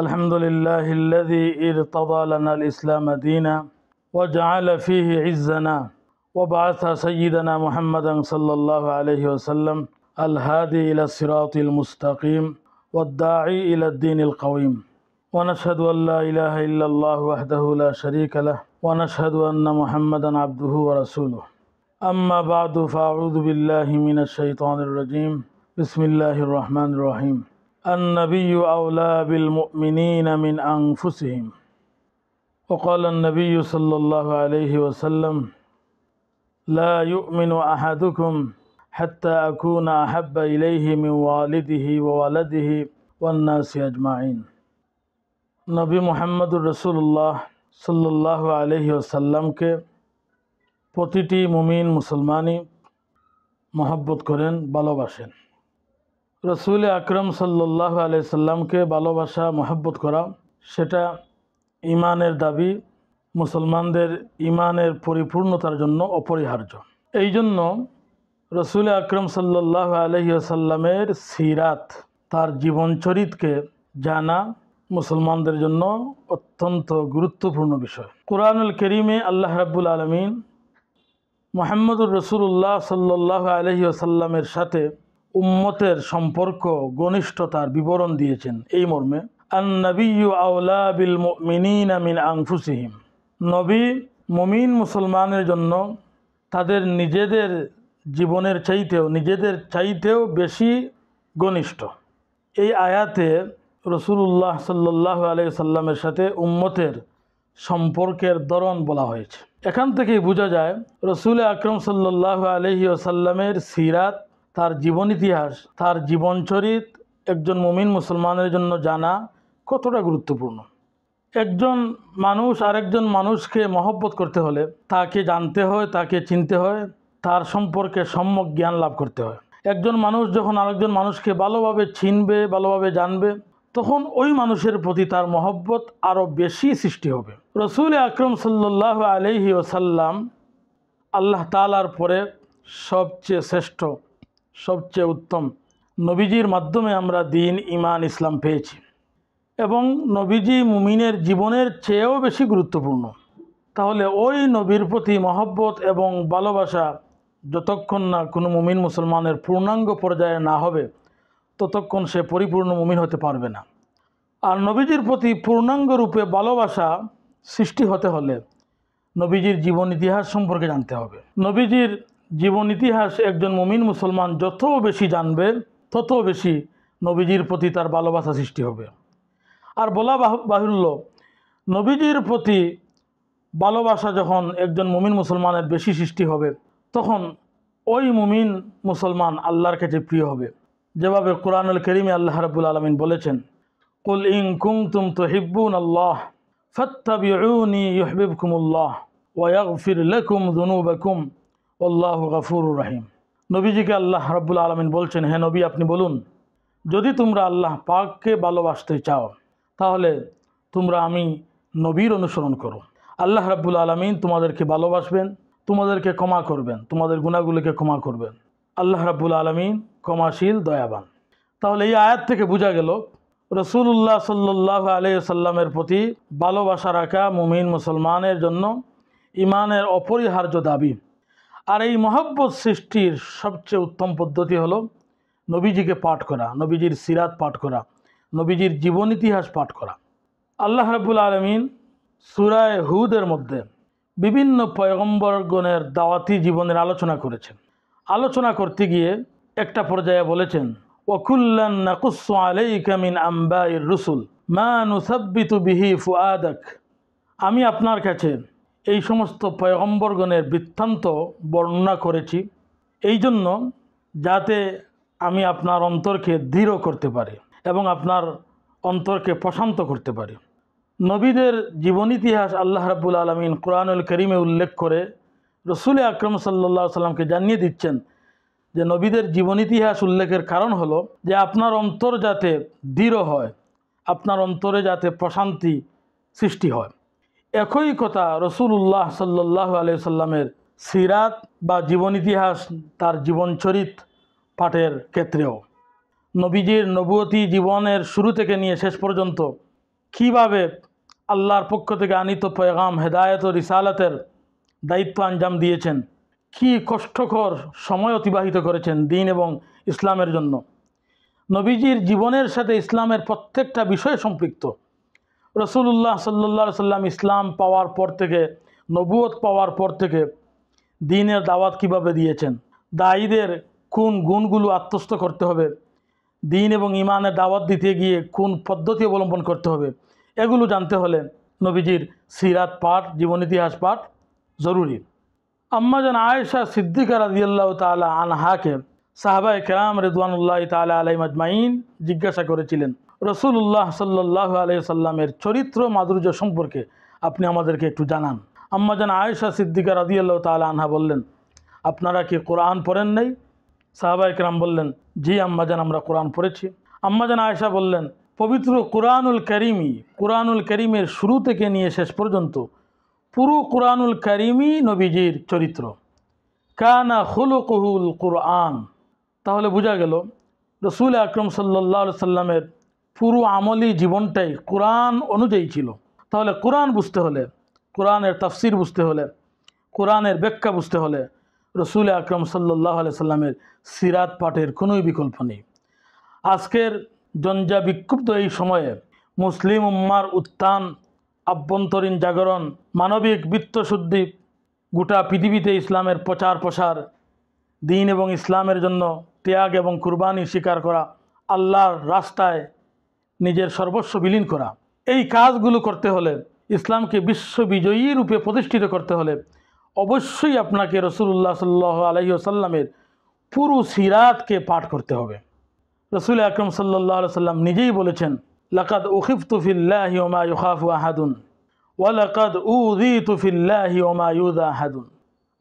الحمد لله الذي ارتضى لنا الإسلام دينا وجعل فيه عزنا وبعث سيدنا محمدا صلى الله عليه وسلم الهادي إلى الصراط المستقيم والداعي إلى الدين القويم ونشهد أن لا إله إلا الله وحده لا شريك له ونشهد أن محمدا عبده ورسوله أما بعد فأعوذ بالله من الشيطان الرجيم بسم الله الرحمن الرحيم النبي أولى بالمؤمنين من أنفسهم وقال النبي صلى الله عليه وسلم لا يؤمن أحدكم حتى أكون أحب إليه من والده وولده والناس أجمعين নবী মুহাম্মদুর রাসূলুল্লাহ সাল্লাল্লাহু আলাইহি ওয়াসাল্লামকে প্রতিটি মুমিন মুসলমানই মহব্বত করেন, ভালোবাসেন। রসুল আকরম সাল্লাল্লাহু আলাইহি সাল্লামকে ভালোবাসা মহব্বত করা সেটা ঈমানের দাবি, মুসলমানদের ঈমানের পরিপূর্ণতার জন্য অপরিহার্য। এই জন্য রসুল আকরম সাল্লাল্লাহু আলাইহি ওয়াসাল্লামের সিরাত, তার জীবনচরিতকে জানা মুসলমানদের জন্য অত্যন্ত গুরুত্বপূর্ণ বিষয়। কুরআনুল কারীমে আল্লাহ রাব্বুল আলামিন মুহাম্মদুর রাসূলুল্লাহ সাল্লাল্লাহু আলাইহি ওয়াসাল্লামের সাথে উম্মতের সম্পর্ক ঘনিষ্ঠতার বিবরণ দিয়েছেন এই মর্মে, আন-নাবিয়্যু আওলা বিল মুমিনিনা মিন আনফুসিহিম। নবী মুমিন মুসলমানের জন্য তাদের নিজেদের জীবনের চাইতেও বেশি ঘনিষ্ঠ। এই আয়াতে রাসূলুল্লাহ সাল্লাল্লাহু আলাইহি ওয়াসাল্লামের সাথে উম্মতের সম্পর্কের ধরন বলা হয়েছে। এখান থেকেই বোঝা যায় রসুল আকরম সাল্লাল্লাহু আলাইহি ওয়াসাল্লামের সিরাত, তার জীবন ইতিহাস, তার জীবনচরিত একজন মুমিন মুসলমানের জন্য জানা কতটা গুরুত্বপূর্ণ। একজন মানুষ আরেকজন মানুষকে মহব্বত করতে হলে তাকে জানতে হয়, তাকে চিনতে হয়, তার সম্পর্কে সম্যক জ্ঞান লাভ করতে হয়। একজন মানুষ যখন আরেকজন মানুষকে ভালোভাবে চিনবে, ভালোভাবে জানবে, তখন ওই মানুষের প্রতি তার মহব্বত আরও বেশি সৃষ্টি হবে। রসুল আকরম সাল্লাল্লাহু আলাইহি ওয়াসাল্লাম আল্লাহ তাআলার পরে সবচেয়ে শ্রেষ্ঠ, সবচেয়ে উত্তম। নবীজির মাধ্যমে আমরা দিন, ঈমান, ইসলাম পেয়েছি এবং নবীজি মুমিনের জীবনের চেয়েও বেশি গুরুত্বপূর্ণ। তাহলে ওই নবীর প্রতি মহব্বত এবং ভালোবাসা যতক্ষণ না কোনো মুমিন মুসলমানের পূর্ণাঙ্গ পর্যায়ে না হবে ততক্ষণ সে পরিপূর্ণ মুমিন হতে পারবে না। আর নবীজির প্রতি পূর্ণাঙ্গ রূপে ভালোবাসা সৃষ্টি হতে হলে নবীজির জীবন ইতিহাস সম্পর্কে জানতে হবে। নবীজির জীবন ইতিহাস একজন মুমিন মুসলমান যত বেশি জানবে তত বেশি নবীজির প্রতি তার ভালোবাসা সৃষ্টি হবে। আর বলা বাহুল্য, নবীজির প্রতি ভালোবাসা যখন একজন মুমিন মুসলমানের বেশি সৃষ্টি হবে তখন ওই মুমিন মুসলমান আল্লাহর কাছে প্রিয় হবে। যেভাবে কুরআনুল কারীমে আল্লাহ রাব্বুল আলামিন বলেছেন, কুল ইন কুনতুম তুহিব্বুনাল্লাহ ফাত্তাবিউনি ইউহিব্বুকুমুল্লাহ ওয়া ইয়াগফির লাকুম যুনুবাকুম আল্লাহু গফুরুর রহিম। নবীজিকে আল্লাহ রাব্বুল আলামিন বলছেন, হে নবী, আপনি বলুন, যদি তোমরা আল্লাহ পাককে ভালোবাসতে চাও তাহলে তোমরা আমি নবীর অনুসরণ করো। আল্লাহ রাব্বুল আলামিন তোমাদেরকে ভালোবাসবেন, তোমাদেরকে ক্ষমা করবেন, তোমাদের গুনাহগুলোকে ক্ষমা করবেন। আল্লাহ রাব্বুল আলামিন ক্ষমাশীল, দয়াবান। তাহলে এই আয়াত থেকে বোঝা গেল রাসূলুল্লাহ সাল্লাল্লাহু আলাইহি ওয়াসাল্লামের প্রতি ভালোবাসা রাখা মুমিন মুসলমানের জন্য ঈমানের অপরিহার্য দাবি। আর এই মহব্বত সৃষ্টির সবচেয়ে উত্তম পদ্ধতি হলো নবীজিকে পাঠ করা, নবীজির সিরাত পাঠ করা, নবীজির জীবন ইতিহাস পাঠ করা। আল্লাহ রাব্বুল আলামিন সূরা হুদের মধ্যে বিভিন্ন পয়গম্বরগণের দাওয়াতি জীবনের আলোচনা করেছেন। আলোচনা করতে গিয়ে একটা পর্যায়ে বলেছেন, ওয়াকুল্লান নাকুসসু আলাইকা মিন আম্বাইর রুসুল মা নুসাব্বিতু বিহি ফুআদাক। আমি আপনার কাছে এই সমস্ত পয়গম্বরগণের বৃত্তান্ত বর্ণনা করেছি এই জন্য যাতে আমি আপনার অন্তরকে দৃঢ় করতে পারি এবং আপনার অন্তরকে প্রশান্ত করতে পারি। নবীদের জীবন ইতিহাস আল্লাহ রাব্বুল আলামিন কুরআনুল কারীমে উল্লেখ করে রসুল আকরম সাল্লাল্লাহু আলাইহি সাল্লামকে জানিয়ে দিচ্ছেন যে নবীদের জীবন ইতিহাস উল্লেখের কারণ হলো যে আপনার অন্তর যাতে দৃঢ় হয়, আপনার অন্তরে যাতে প্রশান্তি সৃষ্টি হয়। একই কথা রাসূলুল্লাহ সাল্লাল্লাহু আলাইহি সাল্লামের সিরাত বা জীবন ইতিহাস, তার জীবনচরিত পাঠের ক্ষেত্রেও। নবীজির নবুয়তি জীবনের শুরু থেকে নিয়ে শেষ পর্যন্ত কীভাবে আল্লাহর পক্ষ থেকে আনিত পেগাম হেদায়েত ও রিসালাতের দায়িত্ব আঞ্জাম দিয়েছেন, কি কষ্টকর সময় অতিবাহিত করেছেন দিন এবং ইসলামের জন্য। নবীজির জীবনের সাথে ইসলামের প্রত্যেকটা বিষয় সম্পৃক্ত। রসুল্লাহ সাল্লাল্লাহু আলাইহি সাল্লাম ইসলাম পাওয়ার পর থেকে, নবুয়ত পাওয়ার পর থেকে দ্বীনের দাওয়াত কিভাবে দিয়েছেন, দায়ীদের কোন গুণগুলো আত্মস্থ করতে হবে, দ্বীন এবং ইমানের দাওয়াত দিতে গিয়ে কোন পদ্ধতি অবলম্বন করতে হবে, এগুলো জানতে হলে নবীজির সিরাত পাঠ, জীবন ইতিহাস পাঠ জরুরি। আম্মাজান আয়েশা সিদ্দিকা রাদিয়াল্লাহু তাআলা আনহাকে সাহাবায়ে কেরাম রিদওয়ানুল্লাহি তাআলা আলাইহিম আজমাইন জিজ্ঞাসা করেছিলেন, রসুল্লাহ সাল্লাল্লাহু আলাইহি সাল্লামের চরিত্র মাধুর্য সম্পর্কে আপনি আমাদেরকে একটু জানান। আম্মাজান আয়েশা সিদ্দিকা রাদিয়াল্লাহু তাআলা আনহা বললেন, আপনারা কি কোরআন পড়েন নাই? সাহাবায়ে কেরাম বললেন, জি আম্মাজান, আমরা কোরআন পড়েছি। আম্মাজান আয়েশা বললেন, পবিত্র কুরআনুল কারীমের শুরু থেকে নিয়ে শেষ পর্যন্ত পুরো কুরআনুল কারীমই নবীজির চরিত্র। কানা খুলুকুহুল কুরআন। তাহলে বোঝা গেল রসুল আকরম সাল্লাল্লাহু আলাইহি সাল্লামের পুরো আমলি জীবনটাই কোরআন অনুযায়ী ছিল। তাহলে কোরআন বুঝতে হলে, কোরআনের তাফসির বুঝতে হলে, কোরআনের ব্যাখ্যা বুঝতে হলে রসুল আকরম সাল্লাল্লাহু আলাইহি সাল্লামের সিরাত পাঠের কোনোই বিকল্প নেই। আজকের জঞ্জা বিক্ষুব্ধ এই সময়ে মুসলিম উম্মার উত্থান, আভ্যন্তরীণ জাগরণ, মানবিক বিত্তশুদ্ধি, গোটা পৃথিবীতে ইসলামের প্রচার প্রসার, দ্বীন এবং ইসলামের জন্য ত্যাগ এবং কুরবানি স্বীকার করা, আল্লাহর রাস্তায় নিজের সর্বস্ব বিলীন করা, এই কাজগুলো করতে হলে, ইসলামকে বিশ্ববিজয়ী রূপে প্রতিষ্ঠিত করতে হলে অবশ্যই আপনাকে রসুলুল্লাহ সাল্লাল্লাহু আলাইহি ওয়াসাল্লামের পুরো সিরাতকে পাঠ করতে হবে। রসুল আকরম সাল্লাল্লাহু আলাইহি ওয়াসাল্লাম নিজেই বলেছেন, লাকাদ উখিফতু ফিল্লাহি ওয়া মা ইউখাফু আহাদুন ওয়া লাকাদ উযীতু ফিল্লাহি ওয়া মা ইউযা আহাদুন।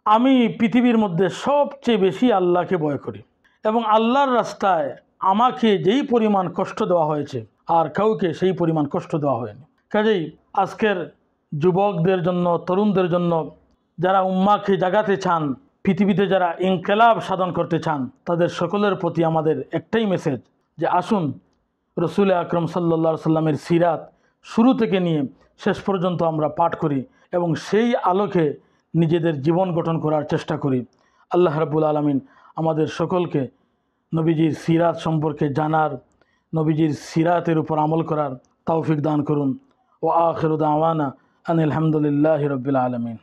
আমি পৃথিবীর মধ্যে সবচেয়ে বেশি আল্লাহকে ভয় করি এবং আল্লাহর রাস্তায় আমাকে যেই পরিমাণ কষ্ট দেওয়া হয়েছে আর কাউকে সেই পরিমাণ কষ্ট দেওয়া হয়নি। কাজেই আজকের যুবকদের জন্য, তরুণদের জন্য, যারা উম্মাকে জাগাতে চান, পৃথিবীতে যারা ইনকিলাব সাধন করতে চান, তাদের সকলের প্রতি আমাদের একটাই মেসেজ যে আসুন রসুল আকরম সাল্লাল্লাহু আলাইহি সাল্লামের সিরাত শুরু থেকে নিয়ে শেষ পর্যন্ত আমরা পাঠ করি এবং সেই আলোকে নিজেদের জীবন গঠন করার চেষ্টা করি। আল্লাহ রাব্বুল আলামিন আমাদের সকলকে নবীজির সিরাত সম্পর্কে জানার, নবীজির সিরাতের উপর আমল করার তৌফিক দান করুন। ওয়া আখিরু দাওয়ানা আনিল হামদুলিল্লাহি রাব্বিল আলামিন।